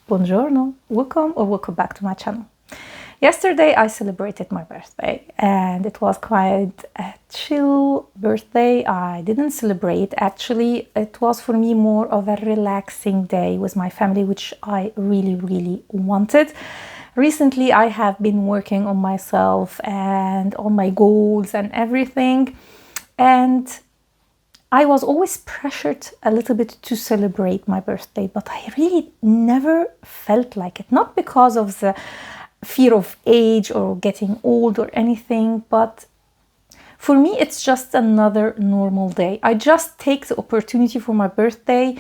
Buongiorno, welcome back to my channel. Yesterday I celebrated my birthday and it was quite a chill birthday. I didn't celebrate, actually. It was for me more of a relaxing day with my family, which I really wanted. Recently I have been working on myself and on my goals and everything, and I was always pressured a little bit to celebrate my birthday, but I really never felt like it. Not because of the fear of age or getting old or anything, but for me it's just another normal day. I just take the opportunity for my birthday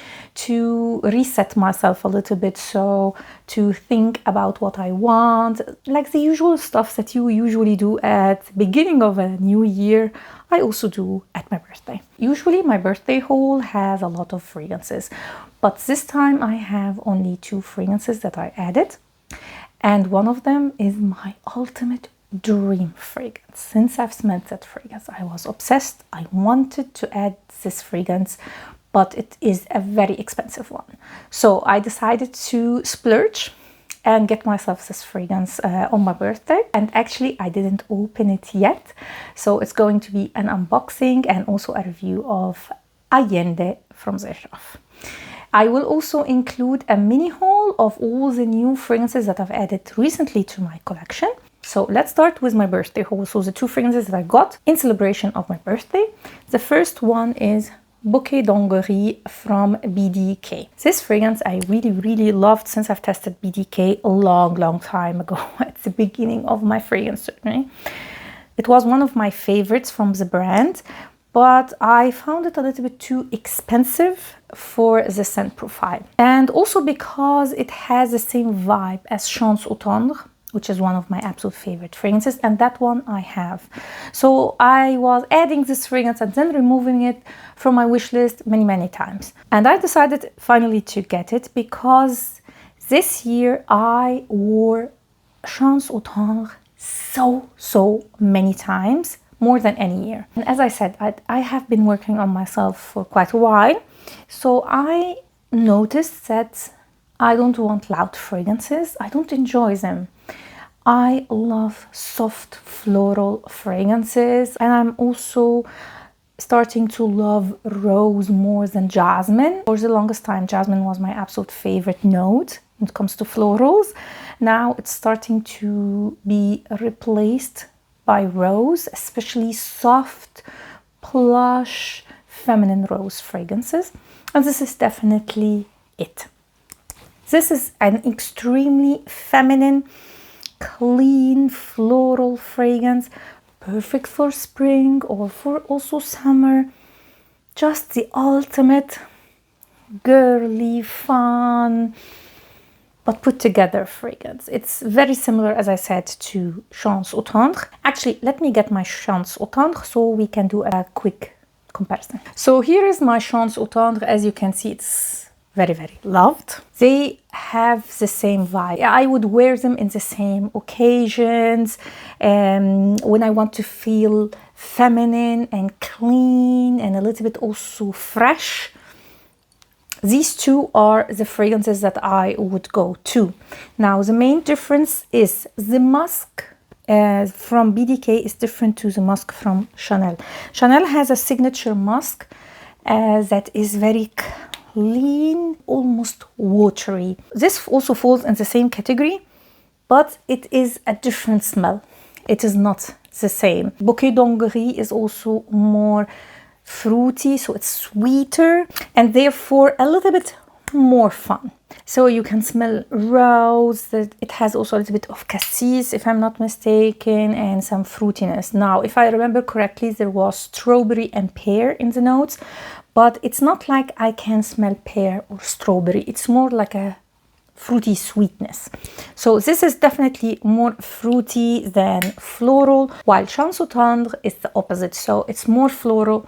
to reset myself a little bit, so to think about what I want, like the usual stuff that you usually do at the beginning of a new year. I also do at my birthday. Usually my birthday haul has a lot of fragrances, but this time I have only 2 fragrances that I added, and one of them is my ultimate dream fragrance. Since I've smelled that fragrance, I was obsessed. I wanted to add this fragrance, but it is a very expensive one. So I decided to splurge and get myself this fragrance on my birthday. And actually I didn't open it yet, so it's going to be an unboxing and also a review of Allende from Xerjoff. I will also include a mini haul of all the new fragrances that I've added recently to my collection. So let's start with my birthday haul. So the 2 fragrances that I got in celebration of my birthday. The first one is Bouquet de Hongrie from BDK. This fragrance I really loved since I've tested BDK a long time ago at the beginning of my fragrance journey. It was one of my favorites from the brand, but I found it a little bit too expensive for the scent profile. And also because it has the same vibe as Chance au Tendre, which is one of my absolute favorite fragrances, and that one I have. So I was adding this fragrance and then removing it from my wish list many times. And I decided finally to get it because this year I wore Chance au Tendre so many times, more than any year. And as I said, I have been working on myself for quite a while, so I noticed that I don't want loud fragrances. I don't enjoy them. I love soft floral fragrances, and I'm also starting to love rose more than jasmine. For the longest time, jasmine was my absolute favorite note when it comes to florals. Now it's starting to be replaced by rose, especially soft, plush, feminine rose fragrances. And this is definitely it. This is an extremely feminine, clean, floral fragrance, perfect for spring or for also summer. Just the ultimate girly, fun, but put together fragrance. It's very similar, as I said, to Chance au Tendre. Actually, let me get my Chance au Tendre so we can do a quick comparison. So here is my Chance au Tendre. As you can see, it's very loved. They have the same vibe. I would wear them in the same occasions, when I want to feel feminine and clean and a little bit also fresh. These 2 are the fragrances that I would go to. Now the main difference is the musk from BDK is different to the musk from Chanel. Chanel has a signature musk that is very clean, almost watery. This also falls in the same category, but it is a different smell. It is not the same. Bouquet de Hongrie is also more fruity, so it's sweeter and therefore a little bit more fun. So you can smell rose. It has also a little bit of cassis, if I'm not mistaken, and some fruitiness. Now, if I remember correctly, there was strawberry and pear in the notes, but it's not like I can smell pear or strawberry. It's more like a fruity sweetness. So this is definitely more fruity than floral, while Chance au Tendre is the opposite. So it's more floral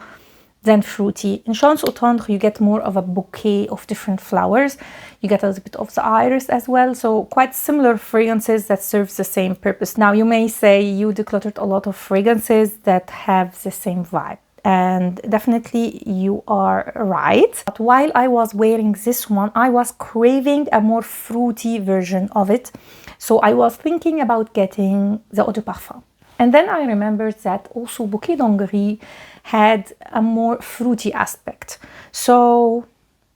than fruity. In Chance au Tendre, you get more of a bouquet of different flowers. You get a little bit of the iris as well. So quite similar fragrances that serve the same purpose. Now you may say you decluttered a lot of fragrances that have the same vibe. and definitely you are right. But while I was wearing this one, I was craving a more fruity version of it. So I was thinking about getting the eau de parfum. And then I remembered that also Bouquet de Hongrie had a more fruity aspect. So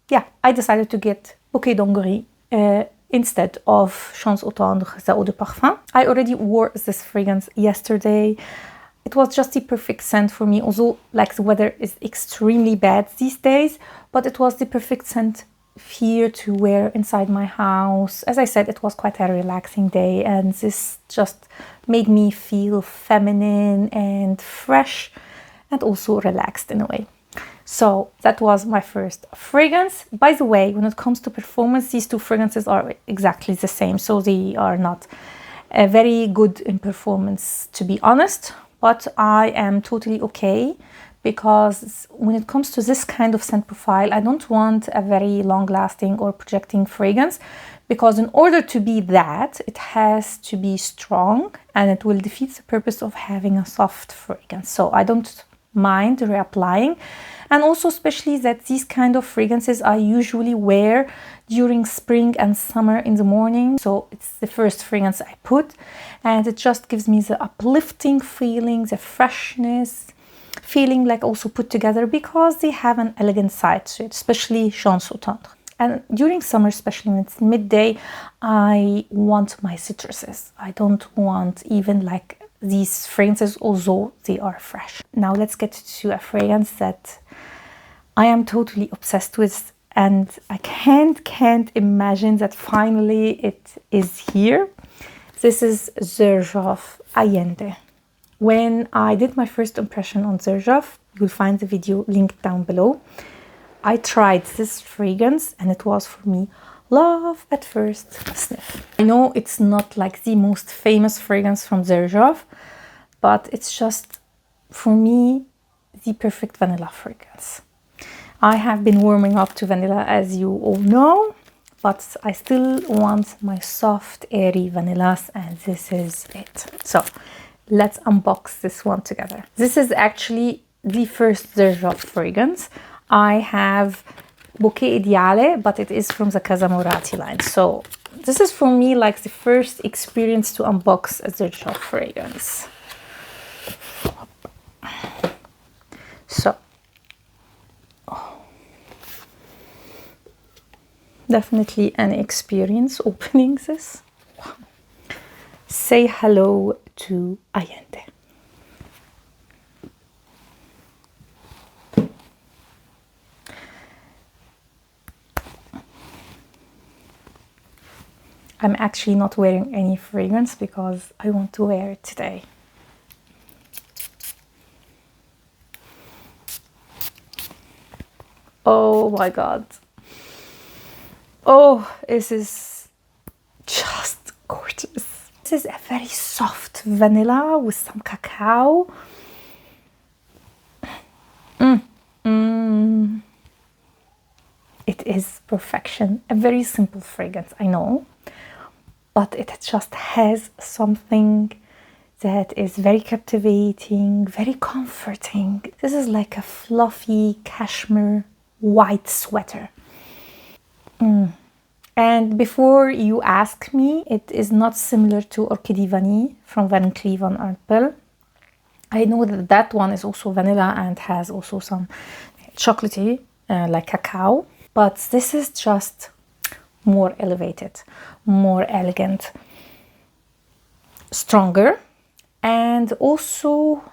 yeah, I decided to get Bouquet de Hongrie instead of Champs Autendre, the eau de parfum. I already wore this fragrance yesterday. It was just the perfect scent for me, although like the weather is extremely bad these days, but it was the perfect scent here to wear inside my house. As I said, it was quite a relaxing day, and this just made me feel feminine and fresh and also relaxed in a way. So that was my first fragrance. By the way, when it comes to performance, these two fragrances are exactly the same, so they are not very good in performance, to be honest. But I am totally okay, because when it comes to this kind of scent profile, I don't want a very long-lasting or projecting fragrance, because in order to be that, it has to be strong, and it will defeat the purpose of having a soft fragrance. So I don't mind reapplying. And also especially that these kind of fragrances I usually wear during spring and summer in the morning. So it's the first fragrance I put, and it just gives me the uplifting feeling, the freshness feeling, like also put together, because they have an elegant side to it, especially Champs Autendre. And during summer, especially when it's midday, I want my citruses. I don't want even like these fragrances, although they are fresh. Now let's get to a fragrance that I am totally obsessed with, and I can't imagine that finally it is here. This is Xerjoff Allende. When I did my first impression on Xerjoff, you'll find the video linked down below. I tried this fragrance, and it was for me love at first sniff. I know it's not like the most famous fragrance from Xerjoff, but it's just, for me, the perfect vanilla fragrance. I have been warming up to vanilla, as you all know, but I still want my soft, airy vanillas, and this is it. So let's unbox this one together. This is actually the first Xerjoff fragrance. I have Bouquet Ideale, but it is from the Casa Morati line. So this is for me like the first experience to unbox a Xerjoff fragrance. So definitely an experience opening this. Wow. Say hello to Allende. I'm actually not wearing any fragrance because I want to wear it today. Oh my god. Oh, this is just gorgeous. This is a very soft vanilla with some cacao. It is perfection. A very simple fragrance, I know, but it just has something that is very captivating, very comforting. This is like a fluffy cashmere white sweater. And before you ask me, it is not similar to Orchidée Vanille from Van Cleef & Arpels. I know that that one is also vanilla and has also some chocolatey, like cacao. But this is just more elevated, more elegant, stronger. And also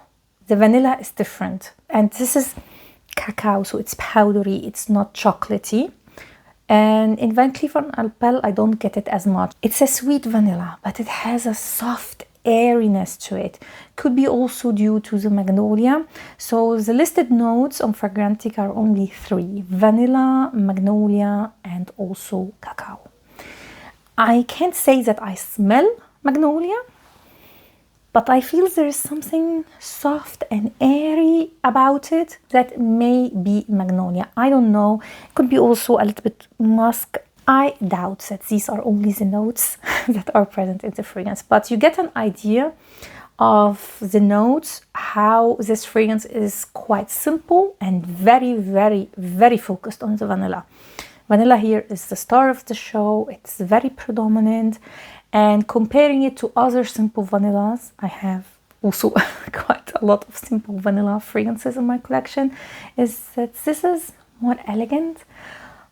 the vanilla is different. And this is cacao, so it's powdery, it's not chocolatey. And in Van Cleef & Arpels, I don't get it as much. It's a sweet vanilla, but it has a soft airiness to it. Could be also due to the magnolia. So the listed notes on Fragrantica are only 3: vanilla, magnolia, and also cacao. I can't say that I smell magnolia, but I feel there is something soft and airy about it that may be magnolia. I don't know. It could be also a little bit musk. I doubt that these are only the notes that are present in the fragrance, but you get an idea of the notes, how this fragrance is quite simple and very, very, very focused on the vanilla. Vanilla here is the star of the show. It's very predominant. And comparing it to other simple vanillas, I have also quite a lot of simple vanilla fragrances in my collection, is that this is more elegant,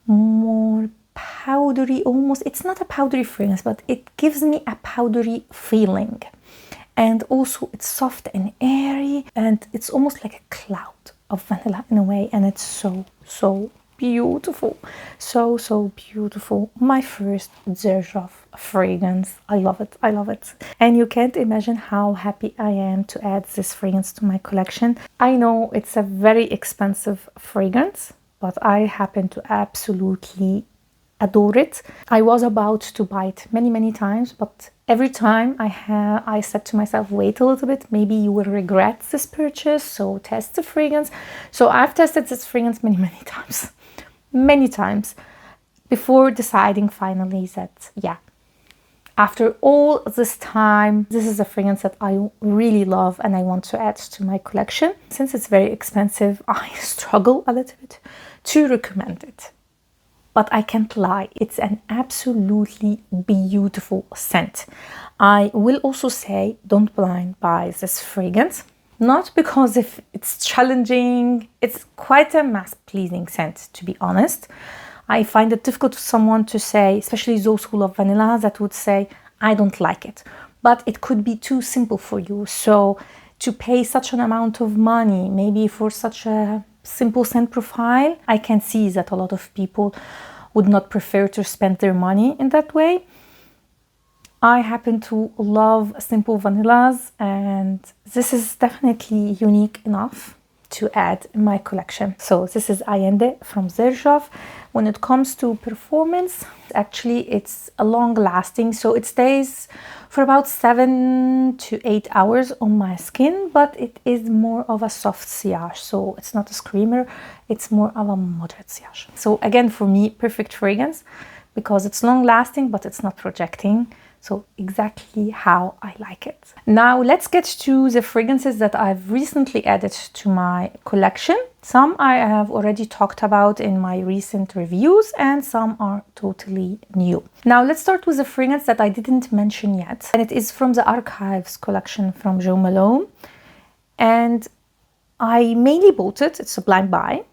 more powdery almost. It's not a powdery fragrance, but it gives me a powdery feeling. And also it's soft and airy, and it's almost like a cloud of vanilla in a way. And it's so, so beautiful. So, so beautiful. My first Xerjoff fragrance. I love it. I love it. And you can't imagine how happy I am to add this fragrance to my collection. I know it's a very expensive fragrance, but I happen to absolutely adore it. I was about to buy it many, many times, but every time I said to myself, wait a little bit, maybe you will regret this purchase, so test the fragrance. So I've tested this fragrance many times before deciding finally that, yeah, after all this time, this is a fragrance that I really love and I want to add to my collection. Since it's very expensive, I struggle a little bit to recommend it. But I can't lie, it's an absolutely beautiful scent. I will also say, don't blind buy this fragrance. Not because if it's challenging, it's quite a mass-pleasing scent, to be honest. I find it difficult for someone to say, especially those who love vanilla, that would say, I don't like it. But it could be too simple for you. So to pay such an amount of money, maybe for such a simple scent profile, I can see that a lot of people would not prefer to spend their money in that way. I happen to love simple vanillas, and this is definitely unique enough to add in my collection. So this is Allende from Xerjoff. When it comes to performance, actually it's a long lasting, so it stays for about 7 to 8 hours on my skin, but it is more of a soft sillage, so it's not a screamer, it's more of a moderate sillage. So again, for me, perfect fragrance because it's long lasting, but it's not projecting. So exactly how I like it. Now let's get to the fragrances that I've recently added to my collection. Some I have already talked about in my recent reviews and some are totally new. Now let's start with a fragrance that I didn't mention yet. And it is from the Archives collection from Jo Malone. And I mainly bought it, it's a blind buy,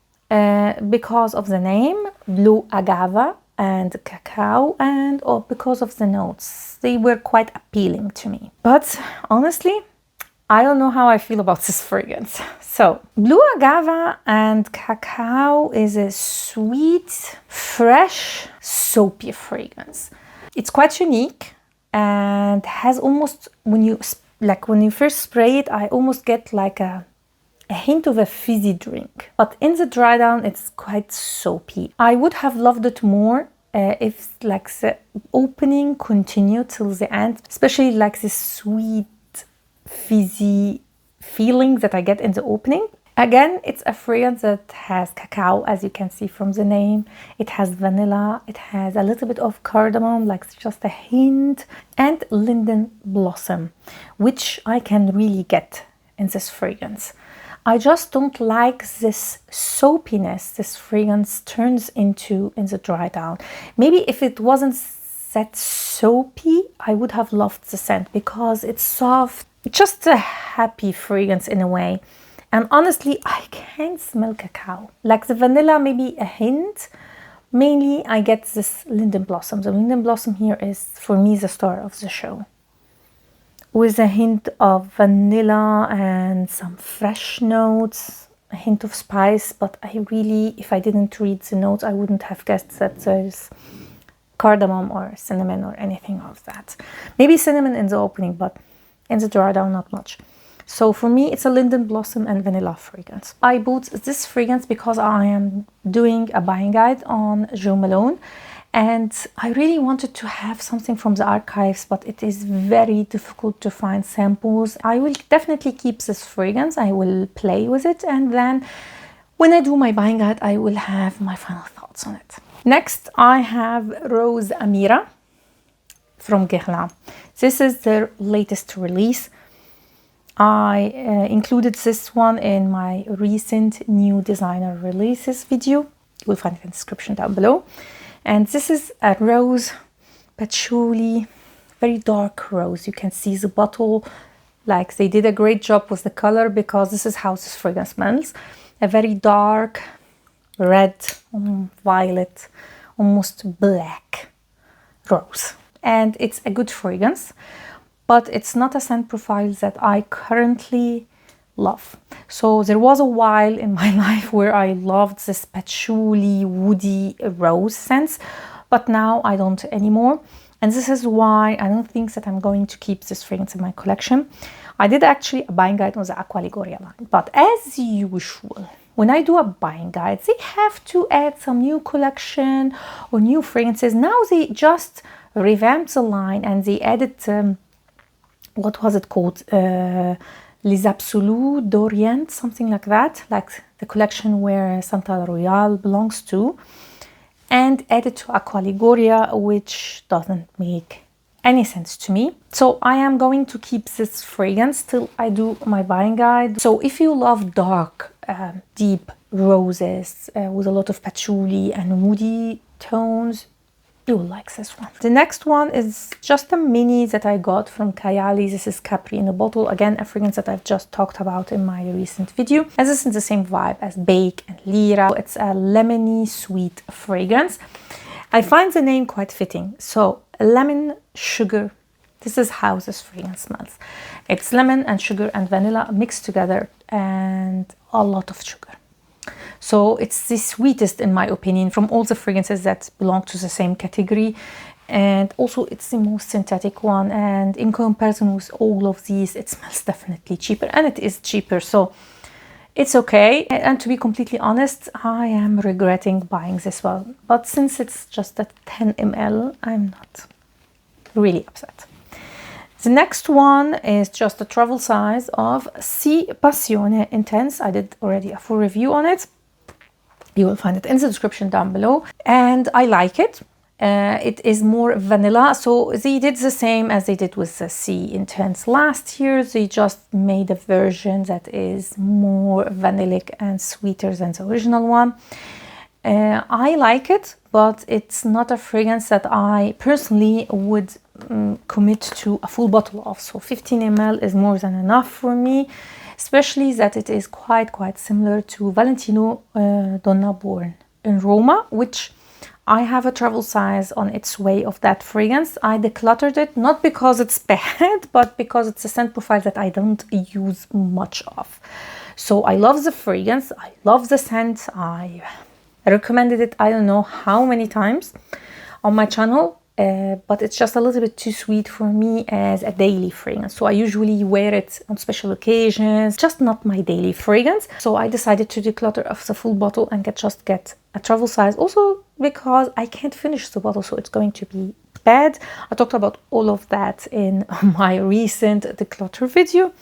because of the name, Blue Agave and cacao, and because of the notes. They were quite appealing to me. But honestly, I don't know how I feel about this fragrance. So, Blue Agave and cacao is a sweet, fresh, soapy fragrance. It's quite unique and has almost, when you first spray it, I almost get like a hint of a fizzy drink, but in the dry down it's quite soapy. I would have loved it more if like the opening continued till the end, especially like this sweet fizzy feeling that I get in the opening. Again, it's a fragrance that has cacao, as you can see from the name. It has vanilla, it has a little bit of cardamom, like just a hint, and linden blossom, which I can really get in this fragrance. I just don't like this soapiness this fragrance turns into in the dry down. Maybe if it wasn't that soapy, I would have loved the scent because it's soft, just a happy fragrance in a way. And honestly, I can't smell cacao. Like the vanilla, maybe a hint. Mainly, I get this linden blossom. The linden blossom here is, for me, the star of the show, with a hint of vanilla and some fresh notes, a hint of spice. But I really, if I didn't read the notes, I wouldn't have guessed that there's cardamom or cinnamon or anything of that. Maybe cinnamon in the opening, but in the dry down, not much. So for me, it's a linden blossom and vanilla fragrance. I bought this fragrance because I am doing a buying guide on Jo Malone. And I really wanted to have something from the archives, but it is very difficult to find samples. I will definitely keep this fragrance. I will play with it. And then when I do my buying guide, I will have my final thoughts on it. Next, I have Rose Amira from Guerlain. This is their latest release. I included this one in my recent new designer releases video. You will find it in the description down below. And this is a rose patchouli, very dark rose. You can see the bottle, like they did a great job with the color, because this is how this fragrance smells. A very dark red, violet, almost black rose. And it's a good fragrance, but it's not a scent profile that I currently love. So there was a while in my life where I loved this patchouli, woody rose scents, but now I don't anymore. And this is why I don't think that I'm going to keep this fragrance in my collection. I did actually a buying guide on the Acqua Liguria line, but as usual, when I do a buying guide, they have to add some new collection or new fragrances. Now they just revamped the line and they added, what was it called? Les Absolus d'Orient, something like that, like the collection where Santa Royale belongs to, and added to Acqua Liguria, which doesn't make any sense to me. So I am going to keep this fragrance till I do my buying guide. So if you love dark, deep roses with a lot of patchouli and woody tones, you will like this one. The next one is just a mini that I got from Kayali. This is Capri in a bottle. Again, a fragrance that I've just talked about in my recent video. And this is the same vibe as Bake and Lira. It's a lemony sweet fragrance. I find the name quite fitting. So lemon, sugar. This is how this fragrance smells. It's lemon and sugar and vanilla mixed together and a lot of sugar. So it's the sweetest, in my opinion, from all the fragrances that belong to the same category. And also it's the most synthetic one. And in comparison with all of these, it smells definitely cheaper, and it is cheaper. So it's okay. And to be completely honest, I am regretting buying this one. But since it's just a 10 ml, I'm not really upset. The next one is just a travel size of Si Passione Intense. I did already a full review on it. You will find it in the description down below. And I like it. It is more vanilla. So they did the same as they did with the Si Intense last year. They just made a version that is more vanillic and sweeter than the original one. I like it, but it's not a fragrance that I personally would commit to a full bottle of. So 15 ml is more than enough for me, especially that it is quite similar to Valentino Donna Born in Roma, which I have a travel size on its way of that fragrance. I decluttered it, not because it's bad, but because it's a scent profile that I don't use much of. So I love the fragrance, I love the scent, I recommended it I don't know how many times on my channel, but it's just a little bit too sweet for me as a daily fragrance. So I usually wear it on special occasions, just not my daily fragrance. So I decided to declutter of the full bottle and just get a travel size. Also because I can't finish the bottle, so it's going to be bad. I talked about all of that in my recent declutter video.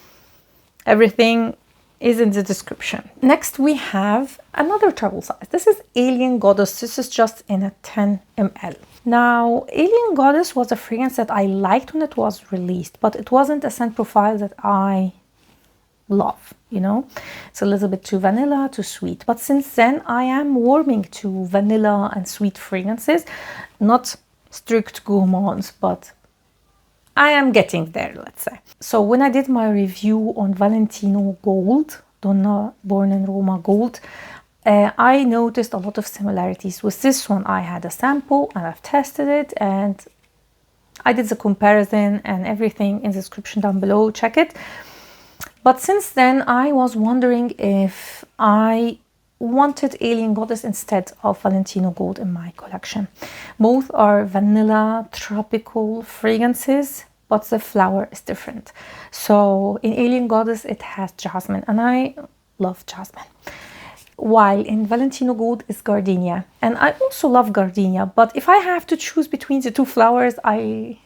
Everything is in the description. Next we have another travel size. This is Alien Goddess. This is just in a 10 ml. Now, Alien Goddess was a fragrance that I liked when it was released, but it wasn't a scent profile that I love, you know. It's a little bit too vanilla, too sweet. But since then, I am warming to vanilla and sweet fragrances. Not strict gourmands, but I am getting there, let's say. So when I did my review on Valentino Gold, Donna Born in Roma Gold, I noticed a lot of similarities with this one. I had a sample and I've tested it and I did the comparison and everything in the description down below. Check it. But since then, I was wondering if I wanted Alien Goddess instead of Valentino Gold in my collection. Both are vanilla tropical fragrances, but the flower is different. So in Alien Goddess, it has jasmine, and I love jasmine. While in Valentino Gold is gardenia, and I also love gardenia, but if I have to choose between the two flowers, I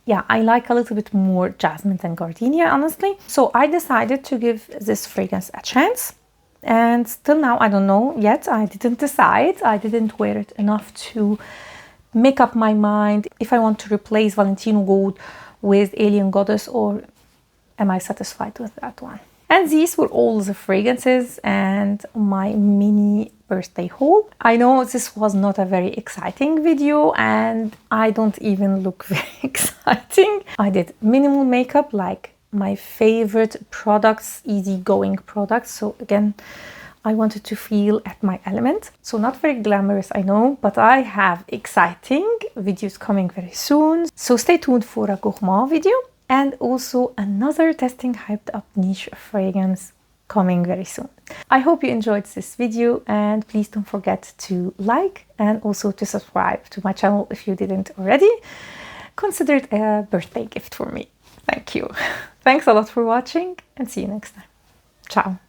like a little bit more jasmine than gardenia, honestly. So I decided to give this fragrance a chance, and still now I don't know yet. I didn't decide. I didn't wear it enough to make up my mind if I want to replace Valentino Gold with Alien Goddess or am I satisfied with that one? And these were all the fragrances and my mini birthday haul. I know this was not a very exciting video and I don't even look very exciting. I did minimal makeup, like my favorite products, easygoing products. So again, I wanted to feel at my element. So not very glamorous, I know, but I have exciting videos coming very soon. So stay tuned for a gourmand video and also another testing hyped up niche fragrance coming very soon. I hope you enjoyed this video and please don't forget to like and also to subscribe to my channel if you didn't already. Consider it a birthday gift for me. Thank you. Thanks a lot for watching and see you next time. Ciao.